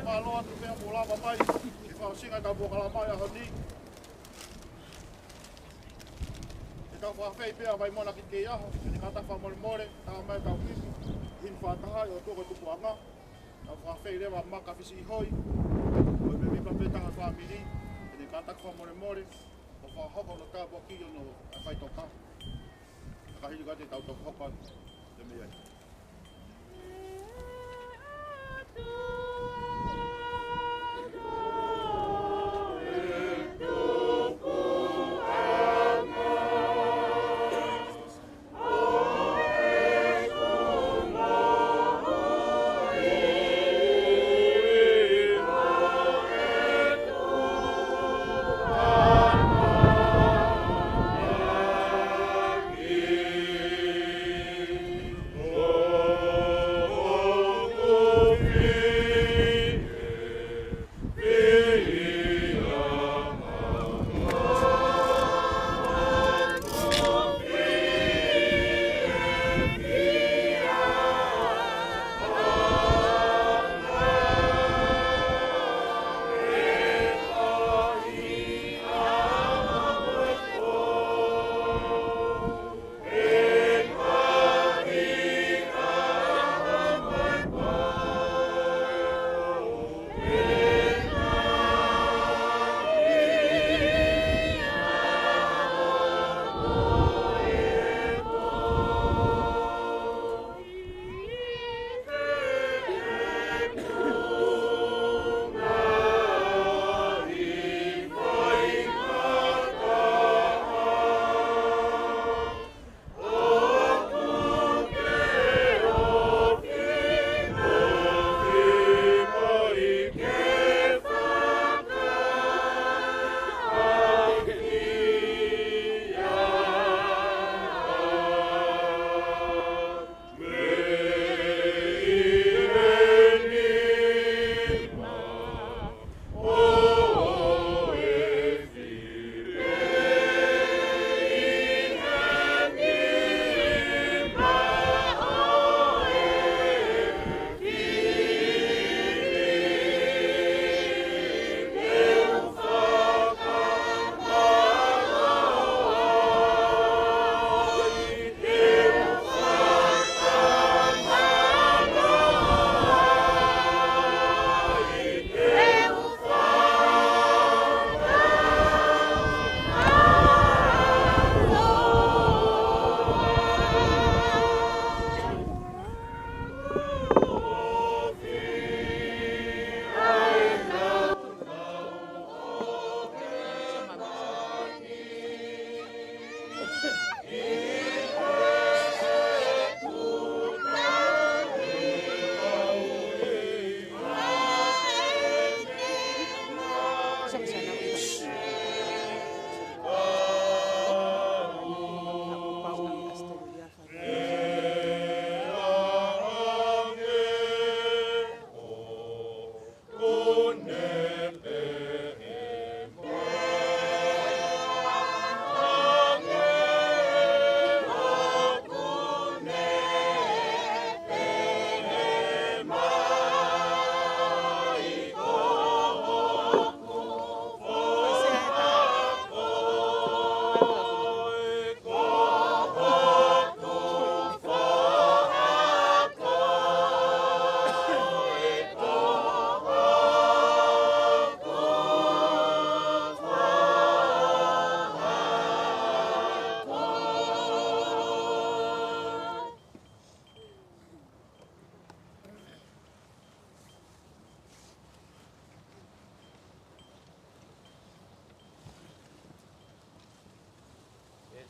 Aloha tu mea mo lava mai, i whausinga ka pokala mai a honi. E ka whawhei pia vai mona ki te aho, e ka ta whamore more, ka mai ka whisi, hin whātahai o toko tuku anga. Ka whawhei rewa maka whisi i hoi, o me mipa petaha whamiri, e ka ta whamore more, o whahoko no ka boki o no a whaitoka. Ka hiri ka te tau tau hokan, te mea. Oh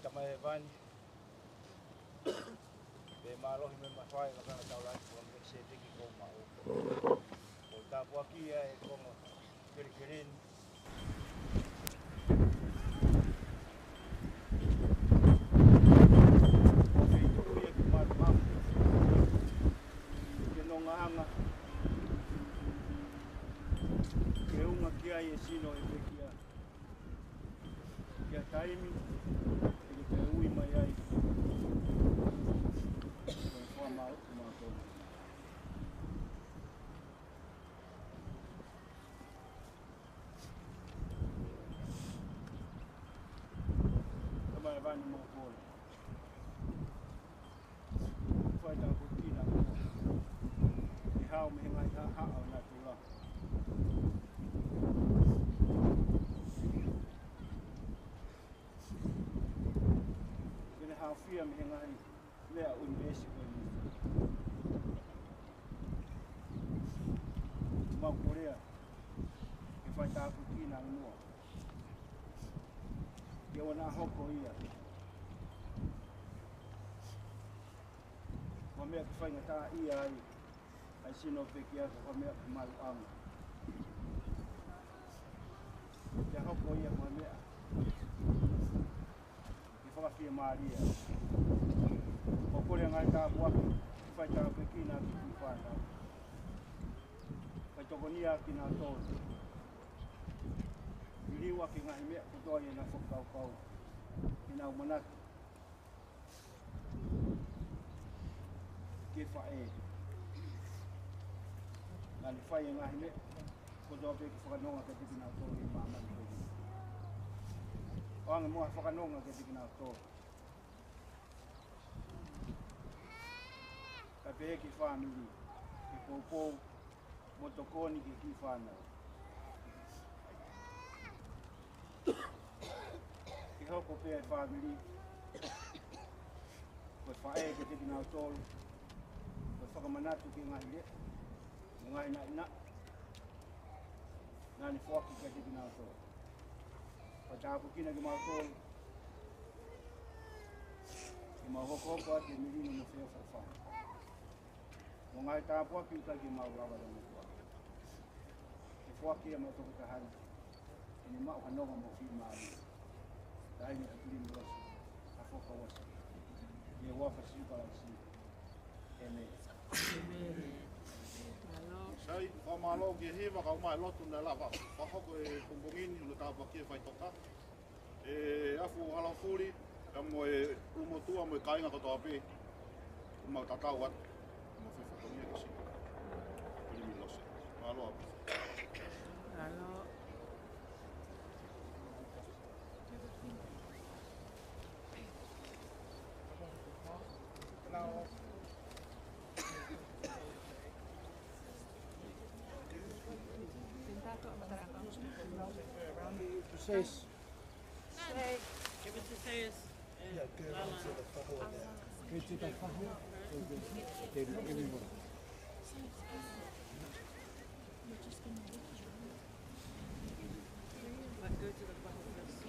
tamai vani. Be malohi me mawhai ka kana tau lai kua me se teki kou mao. O tā puakia e kongo kirikirin. O kei tuku ia ki maru ke nonga anga. Ke unga kia e sino e pekia. Kia taimi, e ke ui mai ai. Tamai vani mo kore. Whai tā kukina kua. E hao me ngai hao nā tula. Kene hao whia me ngai lea univesi koe ni. Mau korea. E whai tā kukina mua. Ke wana hoko ia. Wa mea ki whainga tā ia ai. Ai sino peki aka wa mea ki maru anga. Ke hoko ia wa mea. Ki whakawhia maaria. O kore ngai tā buaki. Ki whai tā peki nā ki ki whānau. Kai tokonia ki nā tōru. Iriwa ki ngahi mea kutoa i nā whakaukau. I nā umanaki. Ke whae. Nā ni whai e ngahi mea. Kutoa pe ki whakanonga ke tiki nā tōru i māmani koe. O anga mua whakanonga ke tiki nā tōru. Ka pe ki whāmiri. Ke pōpou. Motokoni ki whānau. Ki hoko pēr e whāmiri. Koe whae ke tiki nā tōru. Koe whakamanatu ki ngahi le. Ngahi nā ina. Nā ni whaki ke tiki nā tōru. Koe tāpu kina ki mā tōru. Ki mā hoko hoko ati e mirino mo whea whawhana. Mo ngai tāpua ki uta ki mā urawa rangi kua. Ke whaki e mā toko tahani. E ni mao hanonga mo whi maari. Taini a Pilimilose, Hafoka Uasike. Ia wafa siupa la si. Eme. Sai, whamalo ki hewa ka umai lotu na lava. Wahoko e kumbongini, unu tāpua ki e whaitoka. E afu halafuri, ka mo e umotua mo e kainga kotoa pe. Umau tatau atu. Mo whewhatongia ki si. Pilimilose. Malo apu. Alo. Precies. Give it to Sayers. Ja, kun je wel zo dat gewoon. Kun je dat gewoon? Everyone. But go to the bottom first.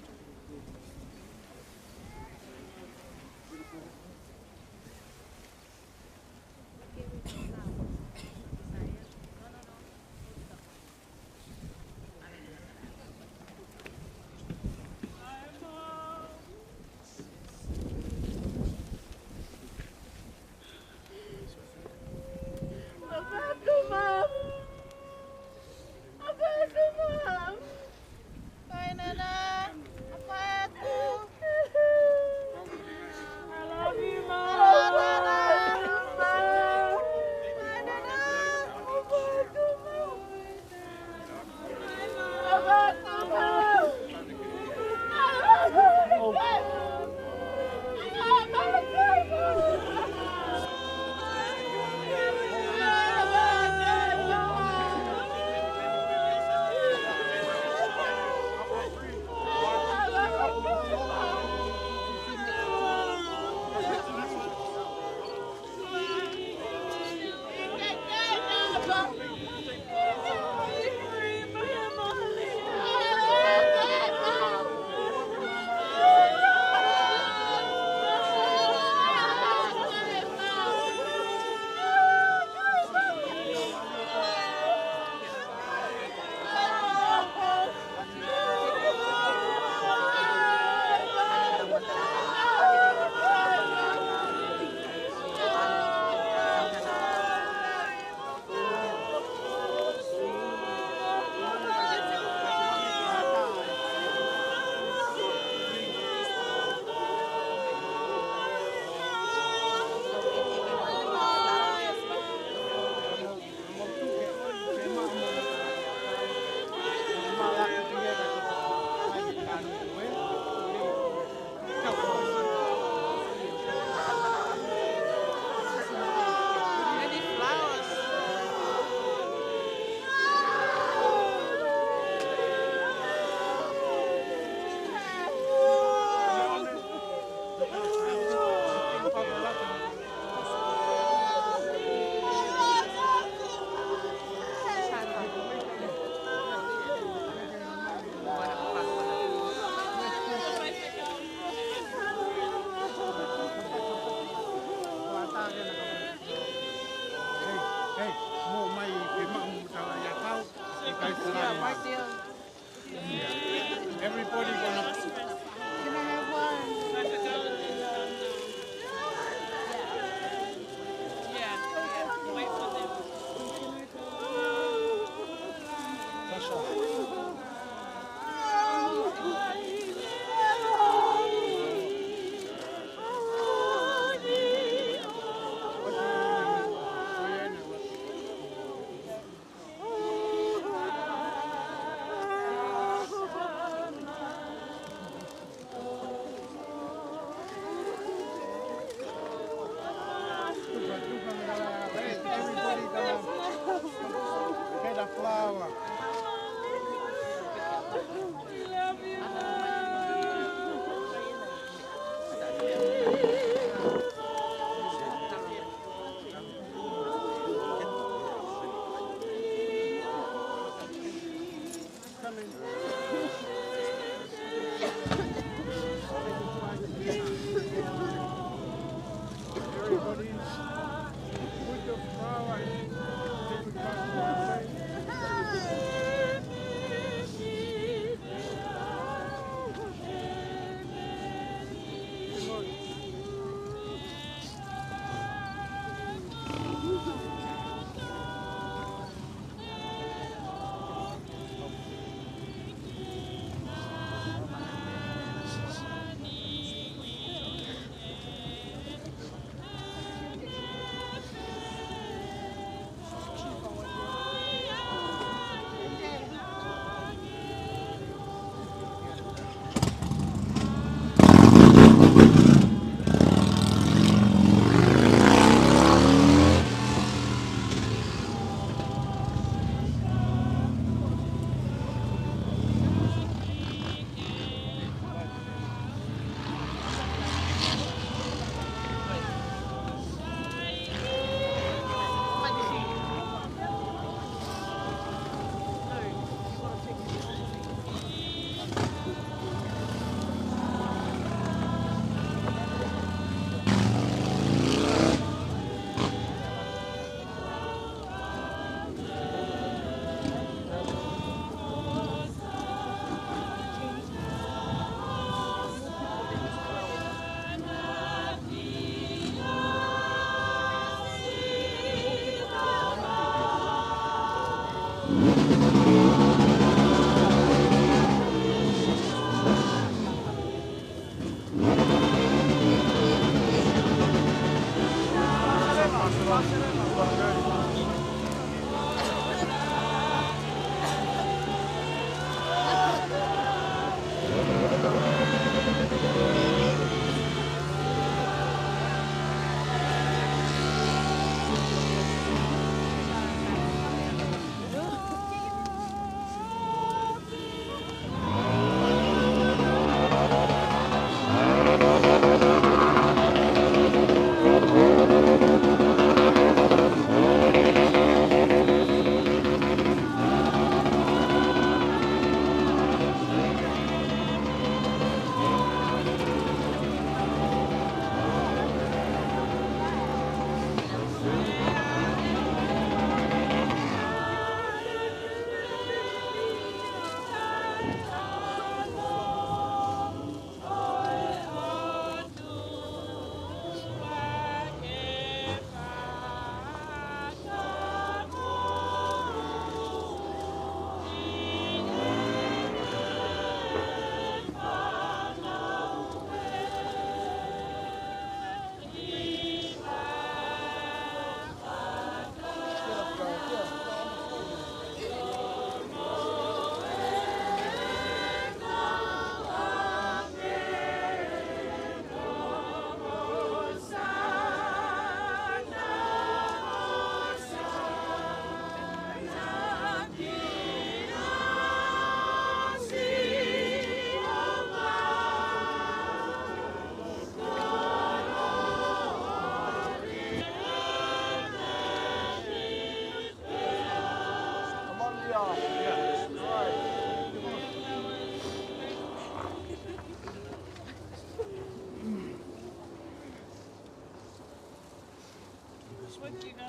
quick, you guys.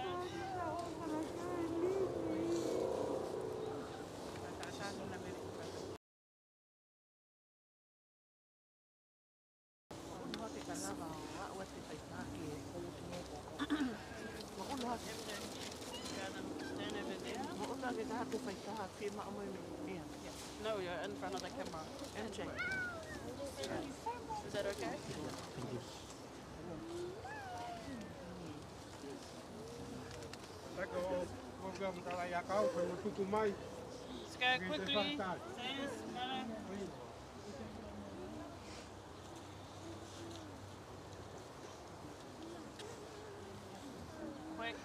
No, you're in front of the camera. MJ. Is that okay? Let's go quickly. Thanks, bye. Quick.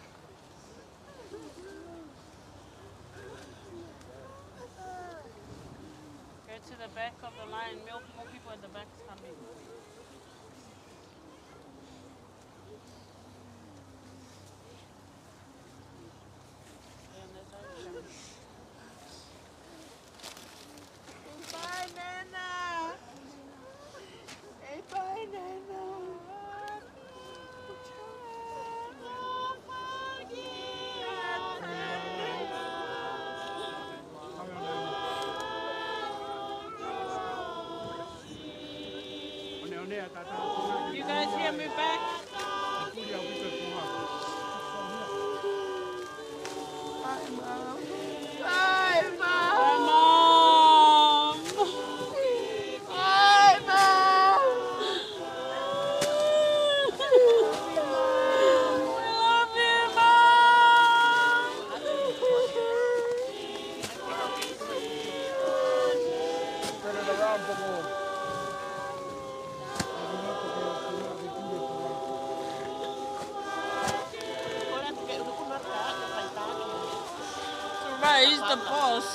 Go to the back of the line. More people at the back coming. Bye, Nana. Hey, bye, Nana. You guys hear me back? Bye, Mom. Bye, Bye, Mom. Mom. Bye, Mom. We love you, Mom. Turn it around, Bobo. Right, he's the boss.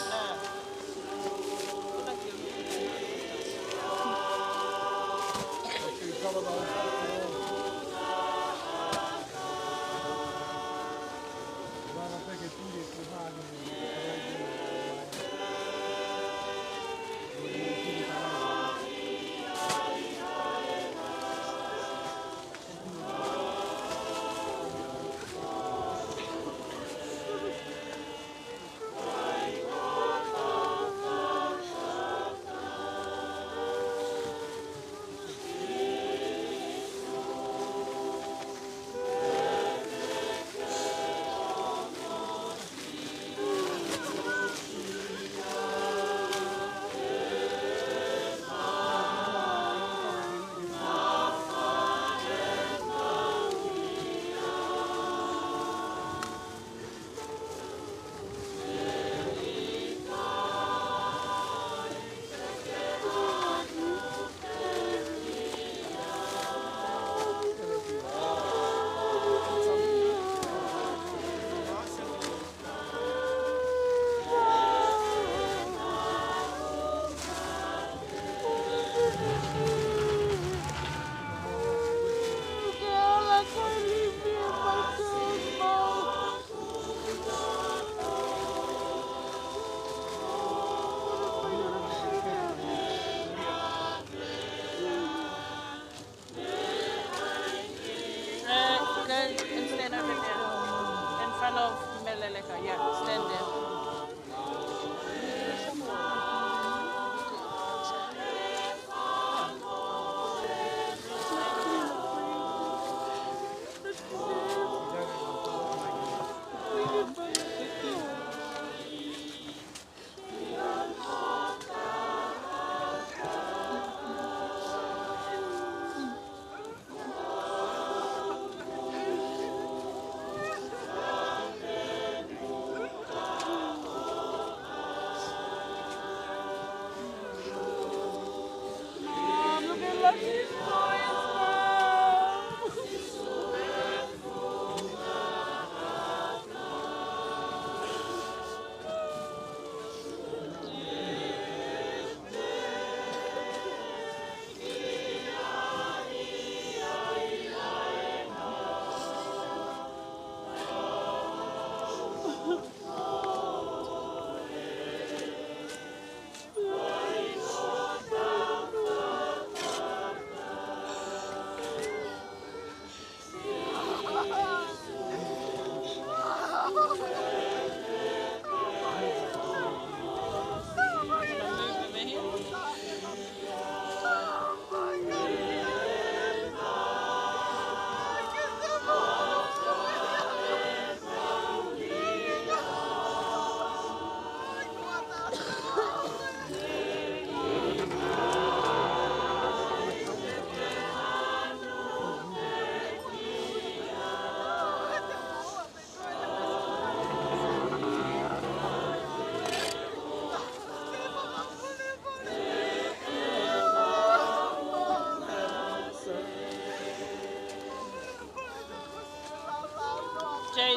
Yeah, stand there.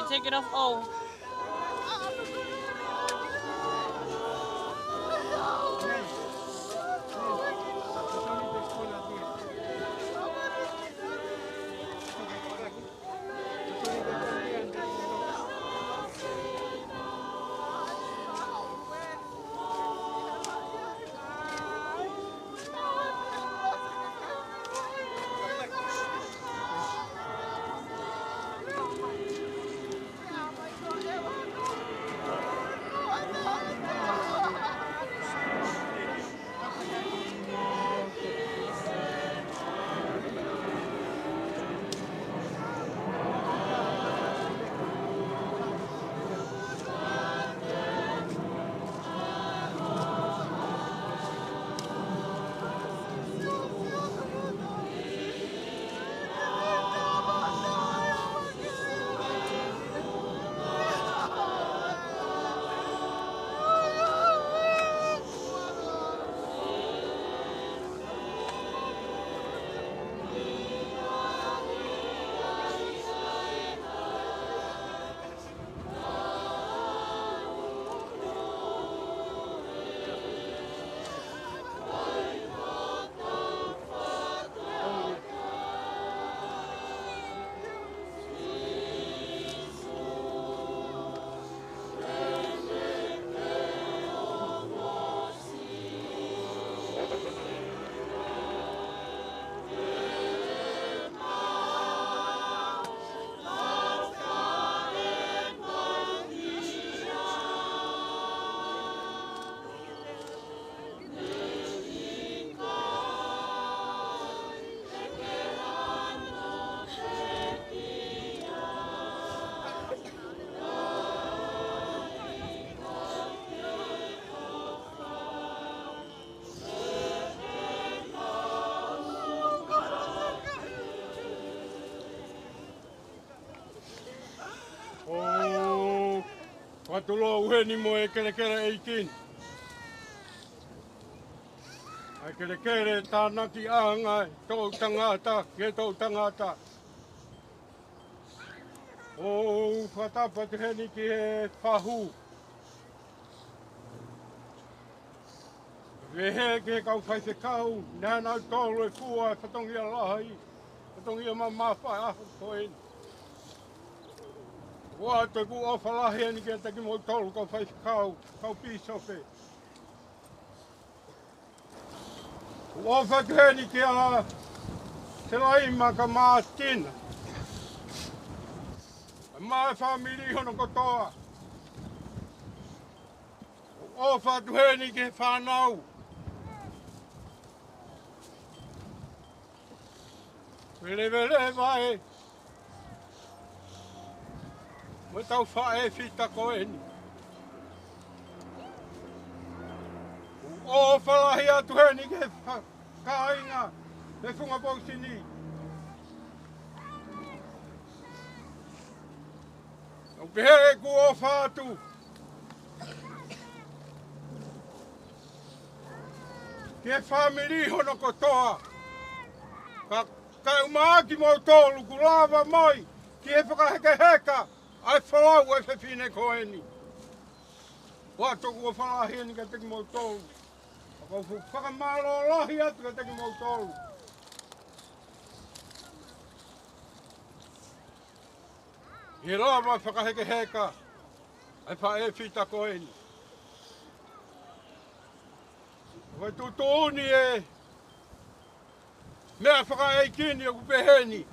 you take it off O. Watuloa uheni mo e kelekele eikin. Ai kelekele tānaki anga tō tangata, ke tō tangata. O whatapa te heni ki he whahu. Wehe ke kau whaise kau, nānau tōru e fua e whatongia lahai. Whatongia mamawhai aho koeni. Wa te ku o whalahi ani ke te ki mo tolu kau whaise kau pīsope. O whakeni ki a te laima ka mātina. Mā e whamiri hono kotoa. O whatuheni ki whanau. Vele vai. Mo tau whae whita koeni. O whalahi atu heni ke kāinga, me whunga pausini. O pehe ku o whātu. Ke whamiri hono kotoa. Ka umaaki mo tōlu ku lava mai, ki he whakaheke heka. Ai whalau e whiwhine koeni. Wa toku o whalahi ani ka teki mo tōlu. Ako whakamaro lahi atu ka teki mo tōlu. He lava whakaheke heka. Ai wha e whita koeni. Wai tutuni e. Mea whakaeikini o kupeheni.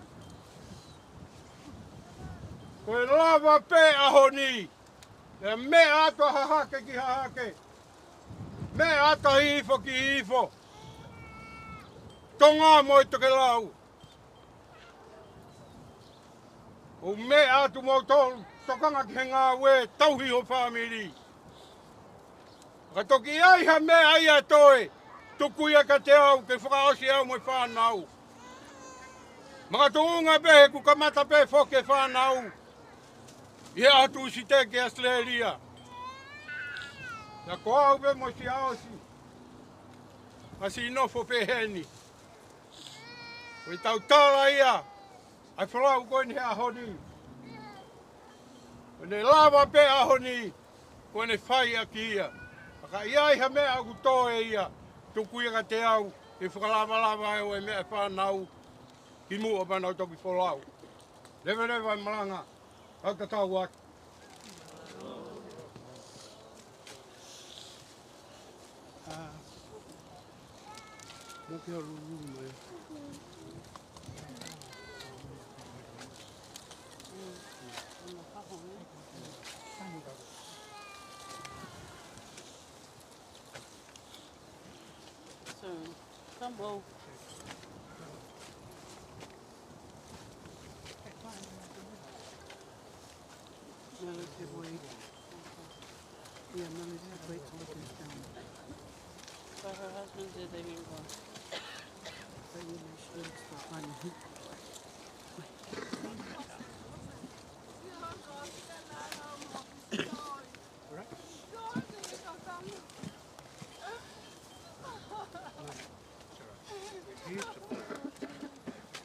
Koe lava pe ahoni. E mea ato hahake ki hahake. Mea ato hifo ki hifo. Tonga mo i toke lau. O mea atu mo tolu. Tokanga ki he ngā we tauhi o whamiri. Ka toki ai ha mea ia toe. Tukuia ka te au ke whakaosi au mo i whanau. Maka tuunga behe ku kamata pe whoke whanau. Ia atu si te ke Australia. Na ko au be mo si aosi. Ma si inofo pe heni. Koe tau tala ia. Ai whalau koe ni hea honi. Ne lava pe ahoni, ko ne whai a kia. Ka iai ha mea aku toe ia, tuku ia ka te au, e whakalama e o e mea whanau, ki mua mana toki wholau. Lewe lewe malanga, au ka tau atu. Moke o ruru mai. Soon. Come on. Melody wait. Yeah, Melody wait till it's down. But her husband said they didn't go. So you know she looks so funny. Beautiful.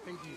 Thank you.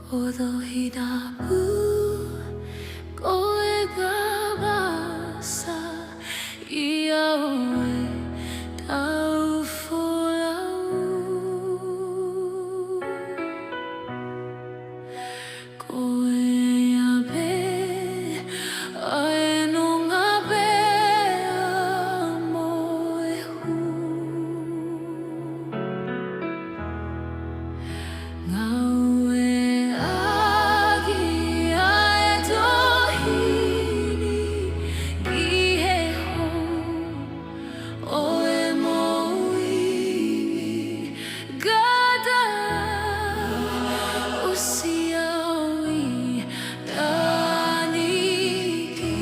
Odohidapu koe gabasa iaoe tau folau koe abe ae no ngabe amoe hu ngaue agi ae tohini gihe ho oe moiwi gada usiawi daniki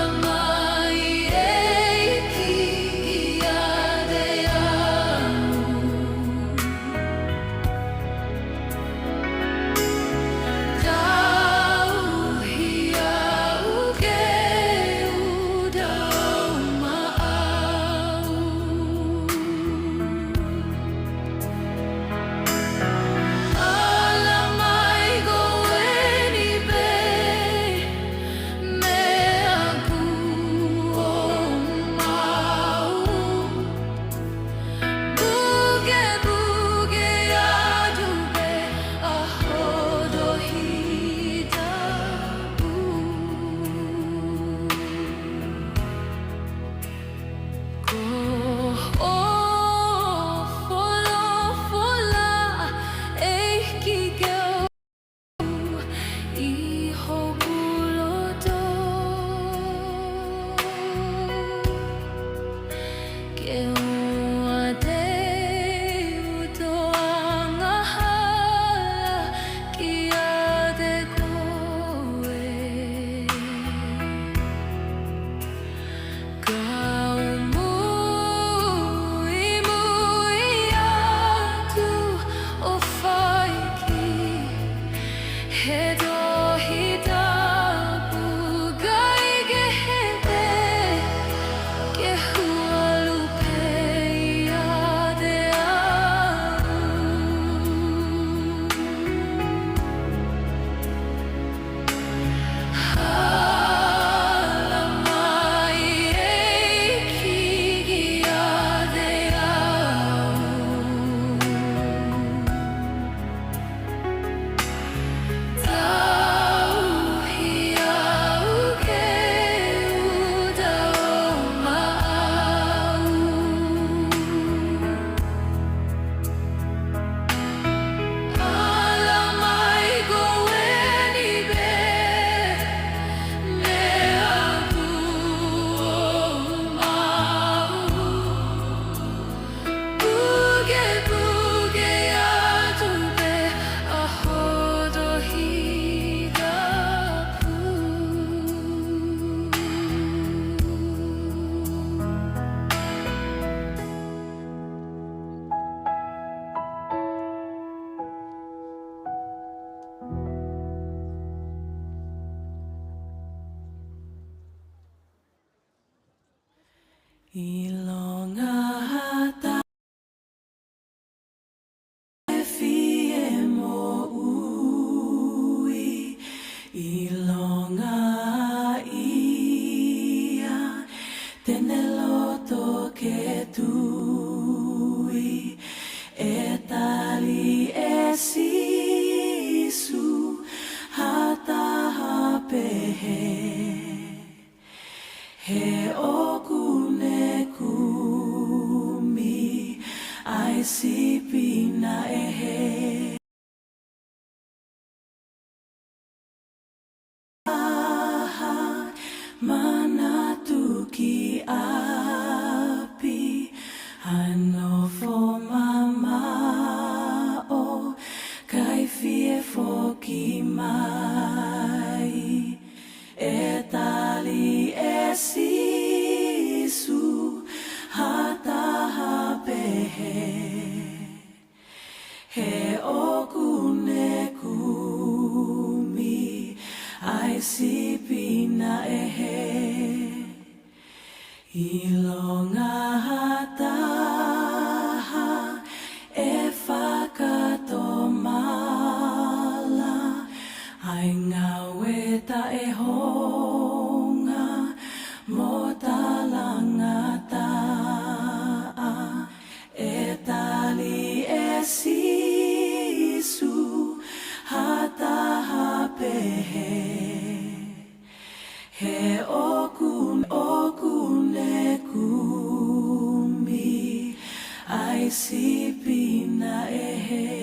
alamai eiki iade Tau hiau ke udau maau Alamai goeni be me aku o mau Buge buge adupe ahodo hidapu Ko o fola fola eiki geu iho bulodo Ke ua te utoanga hala ki ade koe Kau mui mui atu o whaiki He dohi tapu gai ge hebe Ke hualupe iade au Alamai eiki iade au Tau hiau ke udau maau Alamai goeni be me aku o mau Buge buge adupe ahodo hidapu Ilonga hata fie mo ui Ilonga ia tene loto ke tui E tali e sisu hata hapehe He okune kumi ai sipina ehe Aha manatuki api Hano fo mama o kai fie foki mai E tali e sisu hata hapehe He okune kumi ai sipina ehe Ilonga hataha e whakatomala ai ngā weta e honga mo talangata e tali e sisu hataha pehe he okune kumi ai sipina ehe.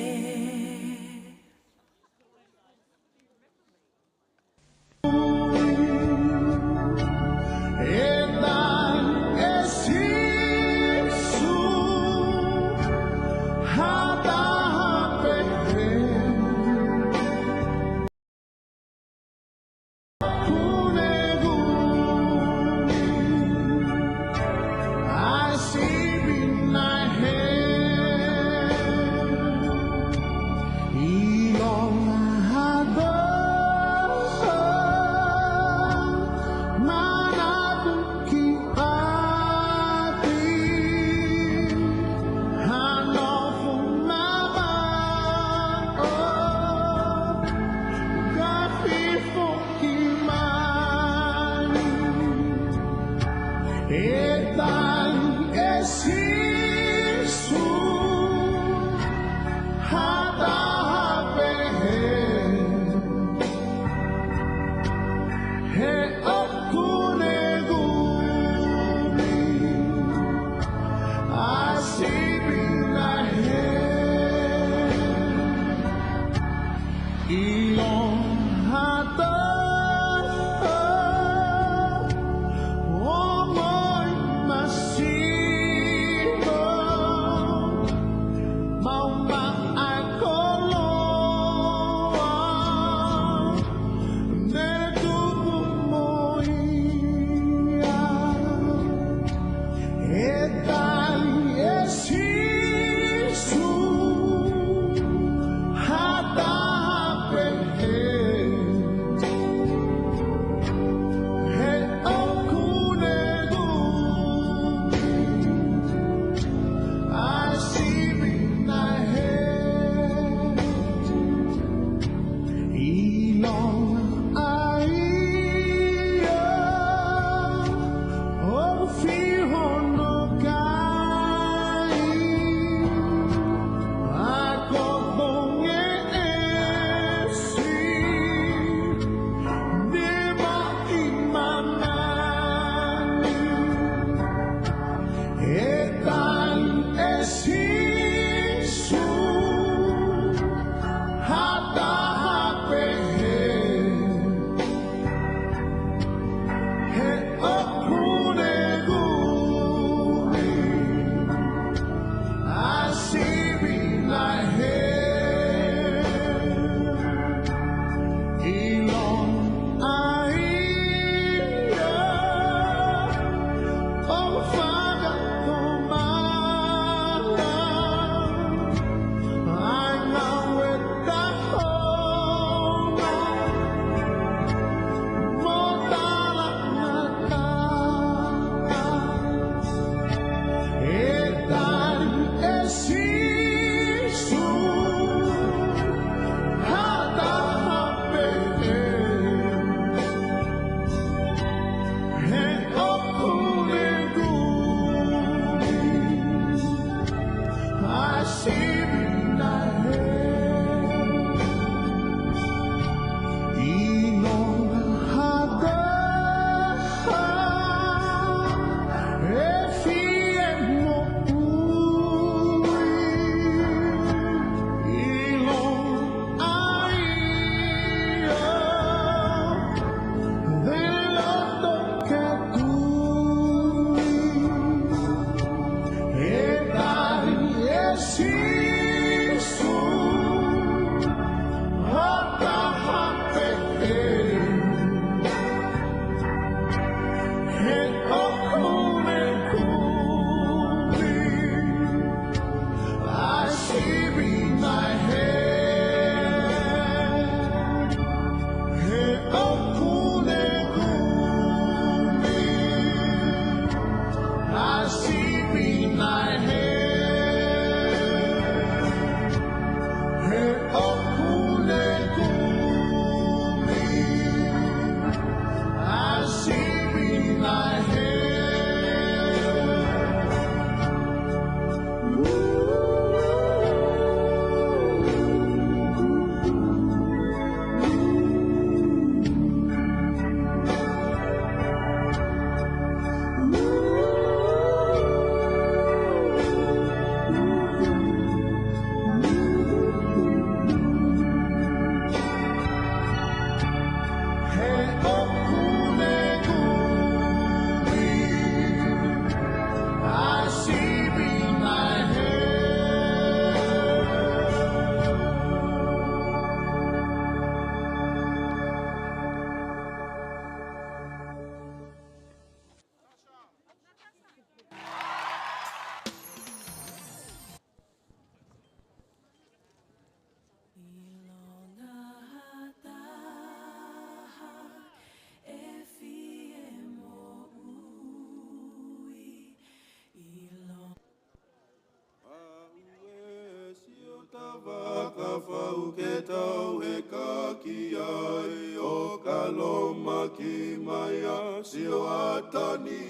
maki maya sio atani.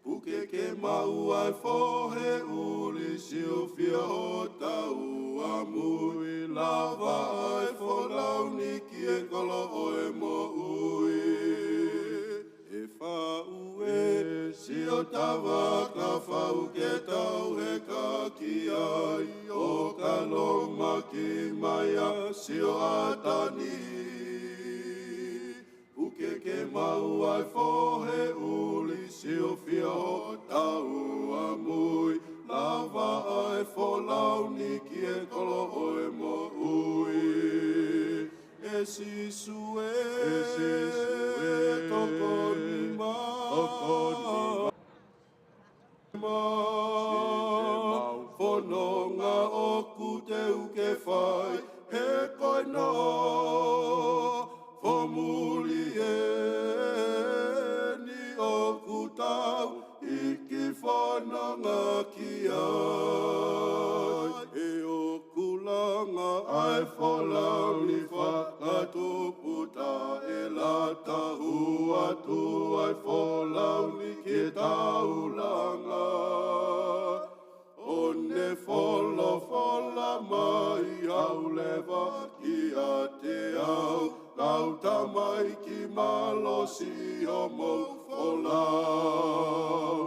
Puke ke mau ai fohe uli sio fia ho tau amui. Lava ai fo launi ki e kolo oe mo ui. E wha ue sio tawa ka whau ke tau he ka ki ai. O ka loma ki maia sio atani. Puke ke mau ai fohe uli sio fia ho tau amui. Lava ai fo launi ki e kolo oe mo ui. E sisu e toko ni ma. Whanonga oku te uke whai, he koe no, whamuli e ni oku tau, iki whanonga ki ai. E oku langa ai whalau ni whakatupu ta e lata hua tu ai whalau ni ki taulanga. One fola mai au lewa ki a te au. Kauta mai ki malosi o mou folau.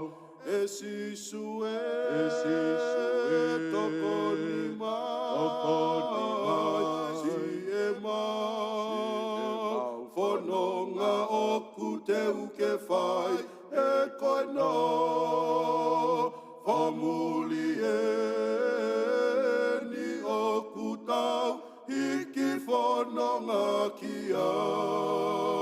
E sisu e toko ni mai, si e mau. Whanonga oku te uke whai, e koe no. Whamuli e ni oku tau, hiki whanonga ki ai.